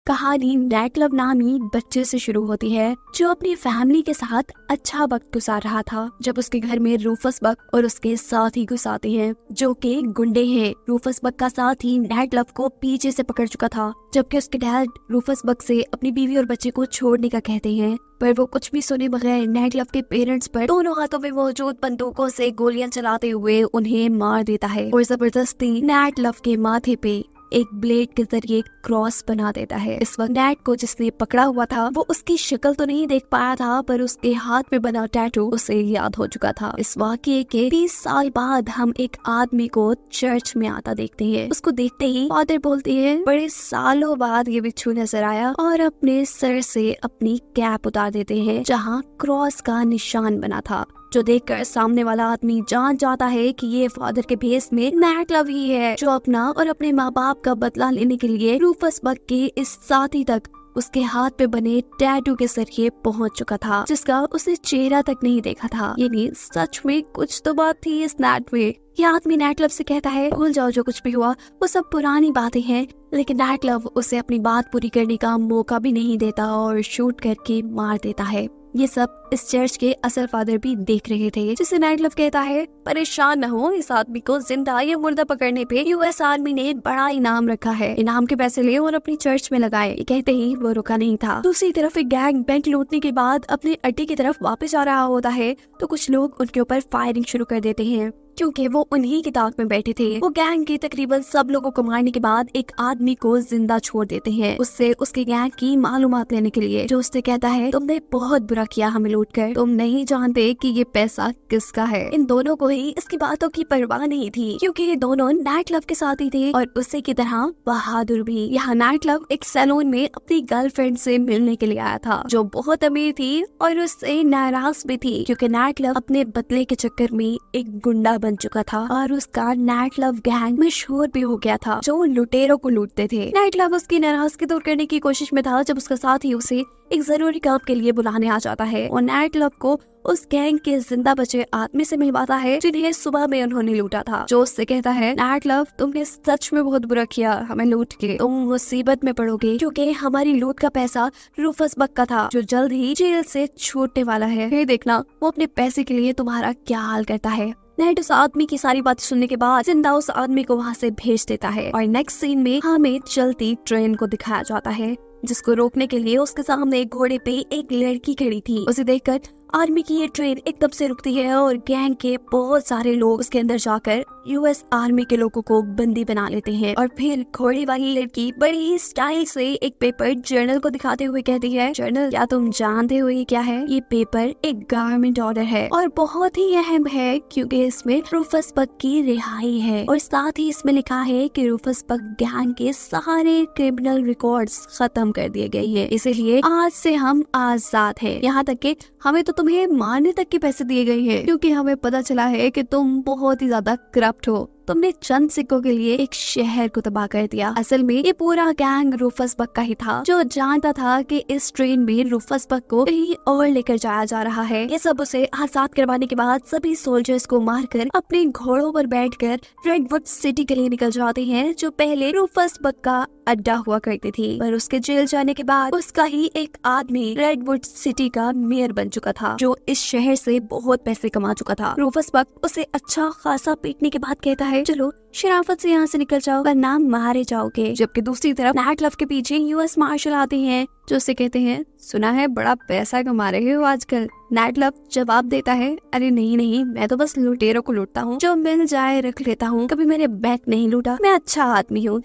कहानी night love नामी बच्चे से शुरू होती है जो अपनी फैमिली के साथ अच्छा वक्त गुजार रहा था जब उसके घर में रूफस बक और उसके साथी घुस आते हैं जो कि गुंडे हैं। रूफस बक का साथी नाइट लव को पीछे से पकड़ चुका था जबकि उसके डैड रूफस बक से अपनी बीवी और बच्चे को छोड़ने का कहते हैं, पर वो कुछ भी सुने बगैर नाइट लव के पेरेंट्स पर दोनों हाथों में मौजूद बंदूकों से गोलियां चलाते हुए उन्हें मार देता है और जबरदस्ती नाइट लव के माथे पे एक ब्लेड के जरिए क्रॉस बना देता है। इस वक्त नाइट को जिसने पकड़ा हुआ था वो उसकी शक्ल तो नहीं देख पाया था पर उसके हाथ में बना टैटू उसे याद हो चुका था। इस वाकये के 20 साल बाद हम एक आदमी को चर्च में आता देखते हैं। उसको देखते ही फादर बोलते हैं बड़े सालों बाद ये बिच्छू नजर आया और अपने सर से अपनी कैप उतार देते हैं जहाँ क्रॉस का निशान बना था, जो देखकर सामने वाला आदमी जान जाता है कि ये फादर के भेस में नाइट लव ही है जो अपना और अपने माँ बाप का बदला लेने के लिए रूफस बक के इस साथी तक उसके हाथ पे बने टैटू के जरिए पहुंच चुका था जिसका उसने चेहरा तक नहीं देखा था। यानी सच में कुछ तो बात थी इस नाइट में। ये आदमी नाइट लव से कहता है भूल जाओ जो कुछ भी हुआ, वो सब पुरानी बातें हैं, लेकिन नाइट लव उसे अपनी बात पूरी करने का मौका भी नहीं देता और शूट करके मार देता है। ये सब इस चर्च के असल फादर भी देख रहे थे, जिसे नाइट लव कहता है परेशान न हो, इस आदमी को जिंदा या मुर्दा पकड़ने पे यूएस आर्मी ने बड़ा इनाम रखा है, इनाम के पैसे ले और अपनी चर्च में लगाए। कहते ही वो रुका नहीं था। दूसरी तरफ एक गैंग बैंक लूटने के बाद अपने अड्डे की तरफ वापस आ रहा होता है तो कुछ लोग उनके ऊपर फायरिंग शुरू कर देते हैं क्योंकि वो उन्हीं की ताक में बैठे थे। वो गैंग के तकरीबन सब लोगों को मारने के बाद एक आदमी को जिंदा छोड़ देते हैं उससे उसके गैंग की मालूमात लेने के लिए, जो उससे कहता है तुमने बहुत बुरा किया हमें लूट कर, तुम नहीं जानते कि ये पैसा किसका है। इन दोनों को ही इसकी बातों की परवाह नहीं थी क्योंकि ये दोनों नाइट लव के साथ ही थे और उसी की तरह बहादुर भी। यहाँ नाइट लव एक सैलून में अपनी गर्लफ्रेंड से मिलने के लिए आया था जो बहुत अमीर थी और उससे नाराज भी थी क्योंकि नाइट लव अपने बदले के चक्कर में एक गुंडा बन चुका था और उसका नाइट लव गैंग मशहूर भी हो गया था जो लुटेरों को लूटते थे। नाइट लव उसकी नाराजगी दूर करने की कोशिश में था जब उसका साथी उसे एक जरूरी काम के लिए बुलाने आ जाता है और नाइट लव को उस गैंग के जिंदा बचे आदमी से मिलवाता है जिन्हें सुबह में उन्होंने लूटा था, जो उससे कहता है नाइट लव तुमने सच में बहुत बुरा किया हमें लूट के, तुम मुसीबत में पड़ोगे क्योंकि हमारी लूट का पैसा रूफस बक का था जो जल्द ही जेल से छूटने वाला है। फिर देखना वो अपने पैसे के लिए तुम्हारा क्या हाल करता है। नाइट उस आदमी की सारी बातें सुनने के बाद जिंदा उस आदमी को वहाँ से भेज देता है और नेक्स्ट सीन में हमें चलती ट्रेन को दिखाया जाता है जिसको रोकने के लिए उसके सामने एक घोड़े पे एक लड़की खड़ी थी। उसे देखकर आर्मी की ये ट्रेन एकदम से रुकती है और गैंग के बहुत सारे लोग उसके अंदर जाकर यूएस आर्मी के लोगों को बंदी बना लेते हैं और फिर घोड़े वाली लड़की बड़ी ही स्टाइल से एक पेपर जर्नल को दिखाते हुए कहती है जर्नल क्या तुम जानते हो ये क्या है? ये पेपर एक गवर्नमेंट ऑर्डर है और बहुत ही अहम है क्योंकि इसमें रूफस बक की रिहाई है और साथ ही इसमें लिखा है कि रूफस बक गैंग के सारे क्रिमिनल रिकॉर्ड्स खत्म कर दिए गए हैं, इसीलिए आज से हम आजाद हैं। यहाँ तक कि हमें तो तुम्हें मारने तक के पैसे दिए गए हैं क्योंकि हमें पता चला है कि तुम बहुत ही ज्यादा करप्ट हो, तुमने चंद सिक्कों के लिए एक शहर को तबाह कर दिया। असल में ये पूरा गैंग रूफस बक का ही था जो जानता था कि इस ट्रेन में रूफस बक को कहीं और लेकर जाया जा रहा है। ये सब उसे आजाद करवाने के बाद सभी सोल्जर्स को मारकर अपने घोड़ों पर बैठकर रेडवुड सिटी के लिए निकल जाते हैं जो पहले रूफस बक का अड्डा हुआ करती थी, पर उसके जेल जाने के बाद उसका ही एक आदमी रेडवुड सिटी का मेयर बन चुका था जो इस शहर से बहुत पैसे कमा चुका था। रूफस बक उसे अच्छा खासा पीटने के बाद कहता है चलो शराफत से यहाँ से निकल जाओ वरना मारे जाओगे। जबकि दूसरी तरफ नाइट लव के पीछे यूएस मार्शल आते हैं जो उससे कहते हैं सुना है बड़ा पैसा कमा रहे हो आजकल। नाइट लव जवाब देता है अरे नहीं नहीं, मैं तो बस लुटेरों को लूटता हूँ, जो मिल जाए रख लेता हूँ, कभी मैंने बैंक नहीं लूटा, मैं अच्छा आदमी हूँ।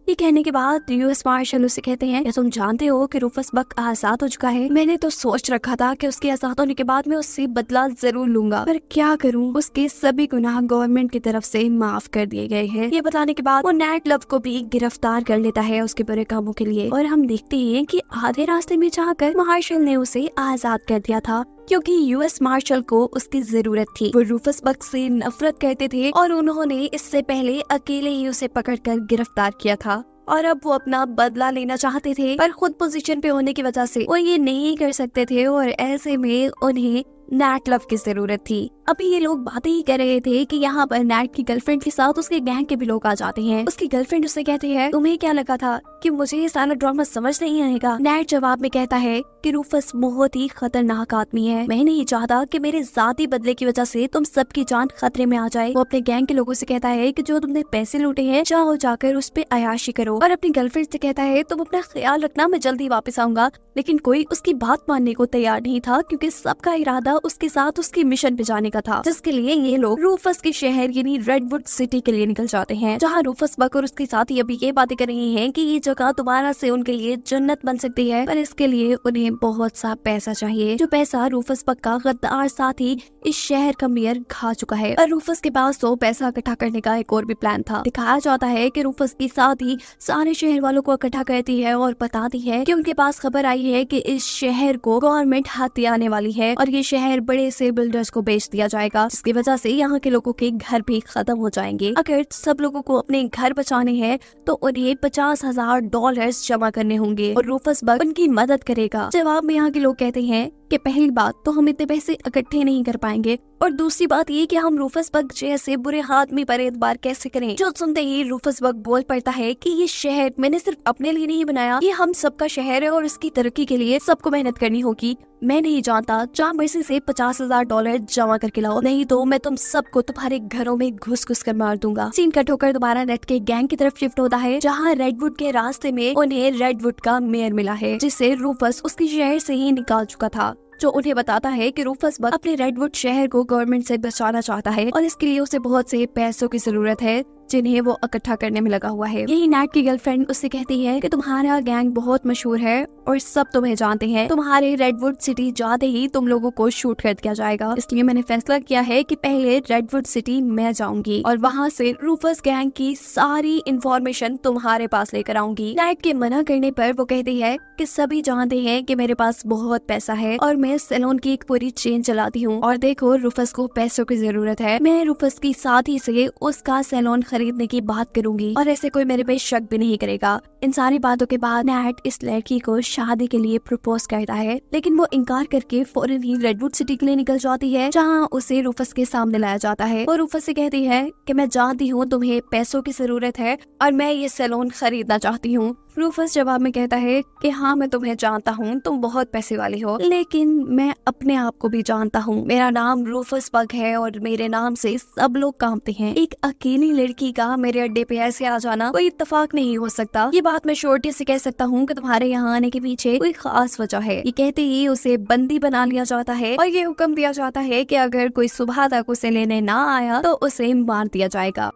ये कहने के बाद यूएस मार्शल उसे कहते हैं क्या तुम जानते हो कि रूफस बक आजाद हो चुका है? मैंने तो सोच रखा था कि उसके आजाद होने के बाद मैं उससे बदला जरूर लूंगा, पर क्या करूं, उसके सभी गुनाह गवर्नमेंट की तरफ से माफ कर दिए गए हैं। ये बताने के बाद वो नाइट लव को भी गिरफ्तार कर लेता है उसके बुरे कामों के लिए और हम देखते हैं कि आधे रास्ते में जाकर मार्शल ने उसे आजाद कर दिया था क्योंकि यूएस मार्शल को उसकी जरूरत थी। वो रूफस बक से नफरत करते थे और उन्होंने इससे पहले अकेले ही उसे पकड़कर गिरफ्तार किया था और अब वो अपना बदला लेना चाहते थे पर खुद पोजीशन पे होने की वजह से वो ये नहीं कर सकते थे और ऐसे में उन्हें नैट लव की जरूरत थी। अभी ये लोग बातें ही कर रहे थे कि यहाँ पर नैट की गर्लफ्रेंड के साथ उसके गैंग के भी लोग आ जाते हैं। उसकी गर्लफ्रेंड उससे कहती है, तुम्हें क्या लगा था कि मुझे ये सारा ड्रामा समझ नहीं आएगा? नैट जवाब में कहता है कि रूफस बहुत ही खतरनाक आदमी है, मैं नहीं चाहता कि मेरे जाती बदले की वजह से तुम सबकी जान खतरे में आ जाए। वो अपने गैंग के लोगों से कहता है कि जो तुमने पैसे लूटे हैं जाओ जाकर उस पे अयाशी करो, और अपनी गर्लफ्रेंड से कहता है तुम अपना ख्याल रखना, मैं जल्दी वापस आऊंगा। लेकिन कोई उसकी बात मानने को तैयार नहीं था, क्योंकि सबका इरादा उसके साथ उसकी मिशन पे जाने का था, जिसके लिए ये लोग रूफस के शहर यानी रेडवुड सिटी के लिए निकल जाते हैं, जहाँ रूफस बक और उसके साथी अभी ये बातें कर रही हैं कि ये जगह दोबारा से उनके लिए जन्नत बन सकती है, पर इसके लिए उन्हें बहुत सा पैसा चाहिए, जो पैसा रूफस बक का गद्दार साथी इस शहर का मेयर खा चुका है। और रूफस के पास तो पैसा इकट्ठा करने का एक और भी प्लान था। दिखाया जाता है कि रूफस की साथी सारे शहर वालों को इकट्ठा करती है और बताती है कि उनके पास खबर आई है कि इस शहर को गवर्नमेंट हाथी आने वाली है और ये शहर बड़े से बिल्डर्स को बेच दिया जाएगा, जिसकी वजह से यहाँ के लोगों के घर भी खत्म हो जाएंगे। अगर सब लोगों को अपने घर बचाने हैं तो उन्हें $50,000 जमा करने होंगे और रूफस बक उनकी मदद करेगा। जवाब में यहाँ के लोग कहते हैं कि पहली बात तो हम इतने पैसे इकट्ठे नहीं कर पाएंगे, और दूसरी बात ये कि हम रूफस बक जैसे बुरे आदमी पर एतबार कैसे करें। जो सुनते ही रूफस बक बोल पड़ता है कि ये शहर मैंने सिर्फ अपने लिए नहीं बनाया, ये हम सबका शहर है और इसकी तरक्की के लिए सबको मेहनत करनी होगी। मैं नहीं जानता, जहाँ मर्जी से $50,000 जमा करके लाओ, नहीं तो मैं तुम सबको तुम्हारे घरों में घुस घुस कर मार दूंगा। सीन कट होकर दोबारा नेट के गैंग की तरफ शिफ्ट होता है, जहाँ रेडवुड के रास्ते में उन्हें रेडवुड का मेयर मिला है, जिसे रूफस उसके शहर से ही निकाल चुका था, जो उन्हें बताता है कि रूफस बक अपने रेडवुड शहर को गवर्नमेंट से बचाना चाहता है और इसके लिए उसे बहुत से पैसों की जरूरत है, जिन्हें वो इकट्ठा करने में लगा हुआ है। यही नैट की गर्लफ्रेंड उससे कहती है कि तुम्हारा गैंग बहुत मशहूर है और सब तुम्हें जानते हैं, तुम्हारे रेडवुड सिटी जाते ही तुम लोगों को शूट कर दिया जाएगा, इसलिए मैंने फैसला किया है कि पहले रेडवुड सिटी मैं जाऊंगी और वहाँ से रूफस गैंग की सारी इंफॉर्मेशन तुम्हारे पास लेकर आऊंगी। नैट के मना करने पर वो कहती है कि सभी जानते हैं कि मेरे पास बहुत पैसा है और मैं सैलून की एक पूरी चेन चलाती हूँ, और देखो रूफस को पैसों की जरूरत है, मैं रूफस की साथी से उसका सैलून खरीदने की बात करूंगी और ऐसे कोई मेरे पे शक भी नहीं करेगा। इन सारी बातों के बाद नैट इस लड़की को शादी के लिए प्रपोज करता है, लेकिन वो इनकार करके फौरन ही रेडवुड सिटी के लिए निकल जाती है, जहाँ उसे रूफस के सामने लाया जाता है। वो रूफस से कहती है कि मैं जानती हूँ तुम्हें पैसों की जरूरत है और मैं ये सैलून खरीदना चाहती हूँ। रूफस जवाब में कहता है कि हाँ मैं तुम्हें जानता हूँ, तुम बहुत पैसे वाली हो, लेकिन मैं अपने आप को भी जानता हूँ, मेरा नाम रूफस बक है और मेरे नाम से सब लोग कांपते हैं। एक अकेली लड़की का मेरे अड्डे पे ऐसे आ जाना कोई इत्तेफाक नहीं हो सकता। ये बात मैं श्योरिटी से कह सकता हूँ कि तुम्हारे यहाँ आने के पीछे कोई खास वजह है। ये कहते ही उसे बंदी बना लिया जाता है और ये हुक्म दिया जाता है कि अगर कोई सुबह तक उसे लेने ना आया तो उसे मार दिया जाएगा।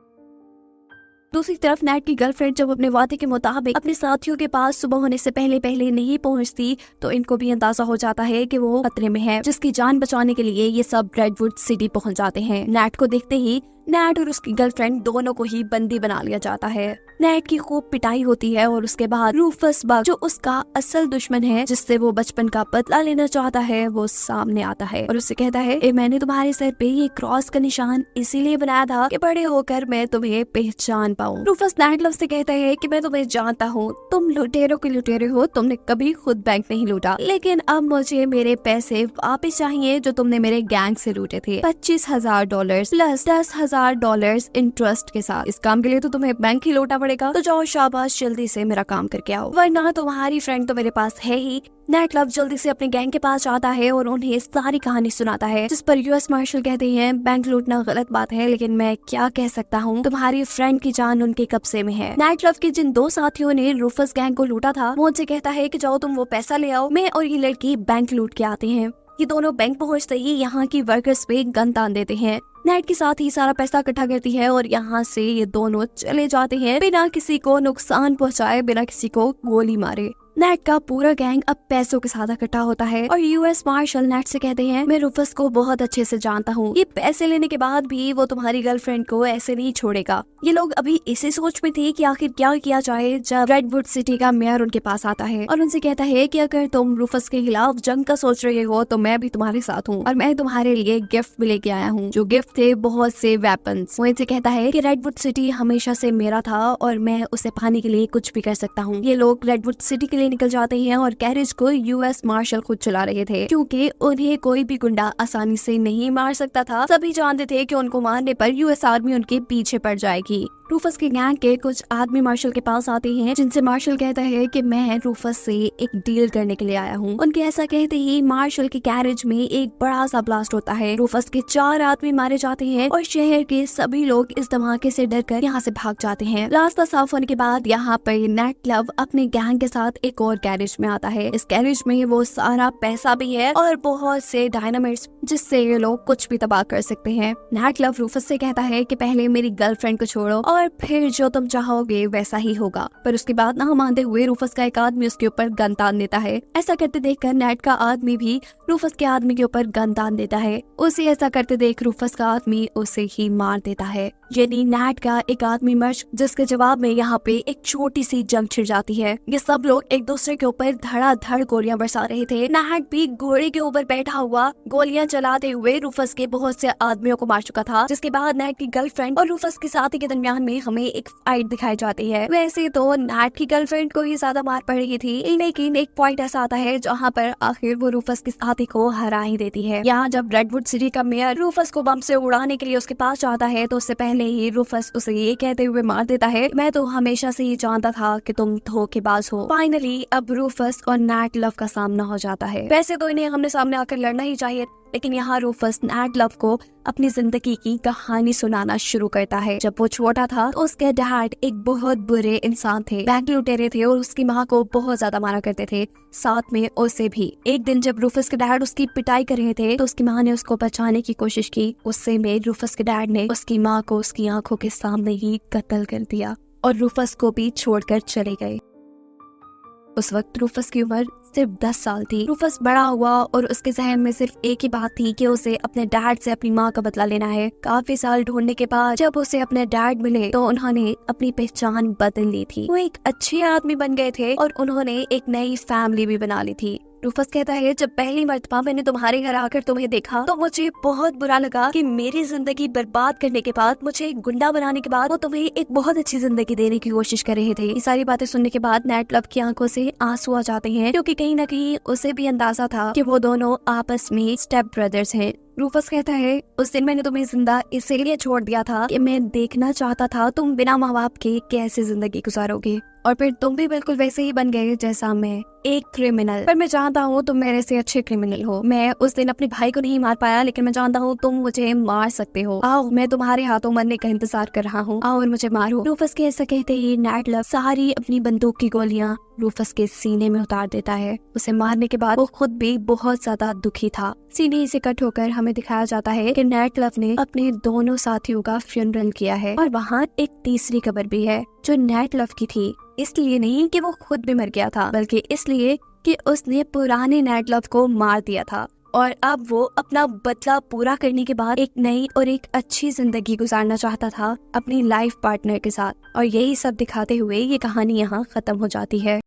दूसरी तरफ नैट की गर्लफ्रेंड जब अपने वादे के मुताबिक अपने साथियों के पास सुबह होने से पहले पहले नहीं पहुंचती, तो इनको भी अंदाजा हो जाता है कि वो खतरे में है, जिसकी जान बचाने के लिए ये सब रेडवुड सिटी पहुंच जाते हैं। नैट को देखते ही नैट और उसकी गर्लफ्रेंड दोनों को ही बंदी बना लिया जाता है। नैट की खूब पिटाई होती है और उसके बाद रूफस बक, जो उसका असल दुश्मन है जिससे वो बचपन का बदला लेना चाहता है, वो सामने आता है और उससे कहता है मैंने तुम्हारे सर पे ये क्रॉस का निशान इसीलिए बनाया था कि बड़े होकर मैं तुम्हें पहचान पाऊँ। रूफस नैट लव से कहता है कि मैं तुम्हें जानता हूँ, तुम लुटेरों के लुटेरे हो, तुमने कभी खुद बैंक नहीं लूटा, लेकिन अब मुझे मेरे पैसे वापस चाहिए जो तुमने मेरे गैंग से लूटे थे, $25,000 प्लस $10,000 इंटरेस्ट के साथ। इस काम के लिए तो तुम्हें बैंक ही लौटा पड़ेगा, तो जाओ शाबाश जल्दी से मेरा काम करके आओ, वरना तुम्हारी फ्रेंड तो मेरे पास है ही। नैट लव जल्दी से अपने गैंग के पास आता है और उन्हें सारी कहानी सुनाता है, जिस पर यूएस मार्शल कहते हैं बैंक लूटना गलत बात है, लेकिन मैं क्या कह सकता हूँ, तुम्हारी फ्रेंड की जान उनके कब्जे में है। नैट लव के जिन दो साथियों ने रूफस गैंग को लूटा था, वो उनसे कहता है कि जाओ तुम वो पैसा ले आओ, मैं और ये लड़की बैंक लूट के आते हैं। ये दोनों बैंक पहुंचते ही यहाँ की वर्कर्स पे गन तान देते हैं। नैट के साथ ही सारा पैसा इकट्ठा करती है और यहाँ से ये दोनों चले जाते हैं बिना किसी को नुकसान पहुँचाए, बिना किसी को गोली मारे। नैट का पूरा गैंग अब पैसों के साथ इकट्ठा होता है और यूएस मार्शल नैट से कहते हैं मैं रूफस को बहुत अच्छे से जानता हूँ, ये पैसे लेने के बाद भी वो तुम्हारी गर्लफ्रेंड को ऐसे नहीं छोड़ेगा। ये लोग अभी इसी सोच में थे कि आखिर क्या किया जाए जब रेडवुड सिटी का मेयर उनके पास आता है और उनसे कहता है कि अगर तुम रूफस के खिलाफ जंग का सोच रहे हो तो मैं भी तुम्हारे साथ हूँ और मैं तुम्हारे लिए गिफ्ट भी लेके आया हूँ। जो गिफ्ट थे बहुत से वेपन्स। वो इनसे कहता है कि रेडवुड सिटी हमेशा से मेरा था और मैं उसे पाने के लिए कुछ भी कर सकता हूँ। ये लोग रेडवुड सिटी के लिए लिए निकल जाते हैं और गैरेज को यूएस मार्शल खुद चला रहे थे, क्योंकि उन्हें कोई भी गुंडा आसानी से नहीं मार सकता था। सभी जानते थे कि उनको मारने पर यूएस आर्मी उनके पीछे पड़ जाएगी। रूफस के गैंग के कुछ आदमी मार्शल के पास आते हैं, जिनसे मार्शल कहता है कि मैं रूफस से एक डील करने के लिए आया हूँ। उनके ऐसा कहते ही मार्शल के गैरेज में एक बड़ा सा ब्लास्ट होता है। रूफस के 4 आदमी मारे जाते हैं और शहर के सभी लोग इस धमाके से डरकर यहाँ से भाग जाते हैं। रास्ता साफ होने के बाद यहाँ पर नेट लव अपने गैंग के साथ एक और गैरेज में आता है। इस गैरेज में वो सारा पैसा भी है और बहुत से डायनामाइट्स, जिससे ये लोग कुछ भी तबाह कर सकते हैं। नेट लव रूफस से कहता है कि पहले मेरी गर्लफ्रेंड को छोड़ो और फिर जो तुम चाहोगे वैसा ही होगा। पर उसके बाद ना मानते हुए रूफस का एक आदमी उसके ऊपर गन तान देता है। ऐसा करते देखकर नेट का आदमी भी रूफस के आदमी के ऊपर गन तान देता है। उसे ऐसा करते देख रूफस का आदमी उसे ही मार देता है। यानी नेट का एक आदमी मर्च, जिसके जवाब में यहाँ पे एक छोटी सी जंग छिड़ जाती है। ये सब लोग एक दूसरे के ऊपर धड़ाधड़ गोलियां बरसा रहे थे। नेट भी घोड़े के ऊपर बैठा हुआ गोलियां चलाते हुए रूफस के बहुत से आदमियों को मार चुका था। जिसके बाद नेट की गर्लफ्रेंड और रूफस के साथी के दरमियान में हमें एक फाइट दिखाई जाती है। वैसे तो नेट की गर्लफ्रेंड को ही ज्यादा मार पड़ रही थी, लेकिन एक पॉइंट ऐसा आता है जहाँ पर आखिर वो रूफस के साथी को हरा ही देती है। यहाँ जब रेडवुड सिटी का मेयर रूफस को बम से उड़ाने के लिए उसके पास जाता है, तो उससे पहले ही रूफस उसे ये कहते हुए मार देता है, मैं तो हमेशा से ही जानता था कि तुम धोखेबाज हो। फाइनली अब रूफस और नेट लव का सामना हो जाता है। वैसे तो इन्हें हमने सामने आकर लड़ना ही चाहिए, लेकिन यहाँ रूफस नेट लव को अपनी जिंदगी की कहानी सुनाना शुरू करता है। जब वो छोटा था तो उसके डैड एक बहुत बुरे इंसान थे, बैंक लुटेरे थे और उसकी माँ को बहुत ज्यादा मारा करते थे, साथ में उसे भी। एक दिन जब रूफस के डैड उसकी पिटाई कर रहे थे तो उसकी माँ ने उसको बचाने की कोशिश की। गुस्से में रूफस के डैड ने उसकी माँ को उसकी आंखों के सामने ही कत्ल कर दिया और रूफस को भी छोड़कर चले गए। उस वक्त रूफस की उम्र सिर्फ 10 साल थी। रूफस बड़ा हुआ और उसके जहन में सिर्फ एक ही बात थी कि उसे अपने डैड से अपनी माँ का बदला लेना है। काफी साल ढूंढने के बाद जब उसे अपने डैड मिले तो उन्होंने अपनी पहचान बदल ली थी। वो एक अच्छे आदमी बन गए थे और उन्होंने एक नई फैमिली भी बना ली थी। रूफस कहता है, जब पहली मर्तबा मैंने तुम्हारे घर आकर तुम्हें देखा तो मुझे बहुत बुरा लगा कि मेरी जिंदगी बर्बाद करने के बाद, मुझे एक गुंडा बनाने के बाद वो तुम्हें एक बहुत अच्छी जिंदगी देने की कोशिश कर रहे थे। ये सारी बातें सुनने के बाद नेट लव की आंखों से आंसू आ जाते हैं, क्योंकि कहीं न कहीं उसे भी अंदाजा था कि वो दोनों आपस में स्टेप ब्रदर्स हैं। रूफस कहता है, उस दिन मैंने तुम्हें जिंदा इसीलिए छोड़ दिया था कि मैं देखना चाहता था तुम बिना माँ बाप के कैसे जिंदगी गुजारोगे, और फिर तुम भी बिल्कुल वैसे ही बन गए जैसा मैं, एक क्रिमिनल। पर मैं जानता हूँ तुम मेरे से अच्छे क्रिमिनल हो। मैं उस दिन अपने भाई को नहीं मार पाया, लेकिन मैं जानता हूँ तुम मुझे मार सकते हो। आओ, मैं तुम्हारे हाथों मरने का इंतजार कर रहा हूँ, आओ और मुझे मारो। रूफस के ऐसा कहते ही नेट लव सारी अपनी बंदूक की गोलियां रूफस के सीने में उतार देता है। उसे मारने के बाद वो खुद भी बहुत ज्यादा दुखी था। सीने से कट होकर हमें दिखाया जाता है कि नेट लव ने अपने दोनों साथियों का फ्यूनरल किया है, और वहाँ एक तीसरी कब्र भी है जो नेट लव की थी। इसलिए नहीं कि वो खुद भी मर गया था, बल्कि इसलिए कि उसने पुराने नेट लव को मार दिया था और अब वो अपना बदला पूरा करने के बाद एक नई और एक अच्छी जिंदगी गुजारना चाहता था अपनी लाइफ पार्टनर के साथ। और यही सब दिखाते हुए ये कहानी यहाँ खत्म हो जाती है।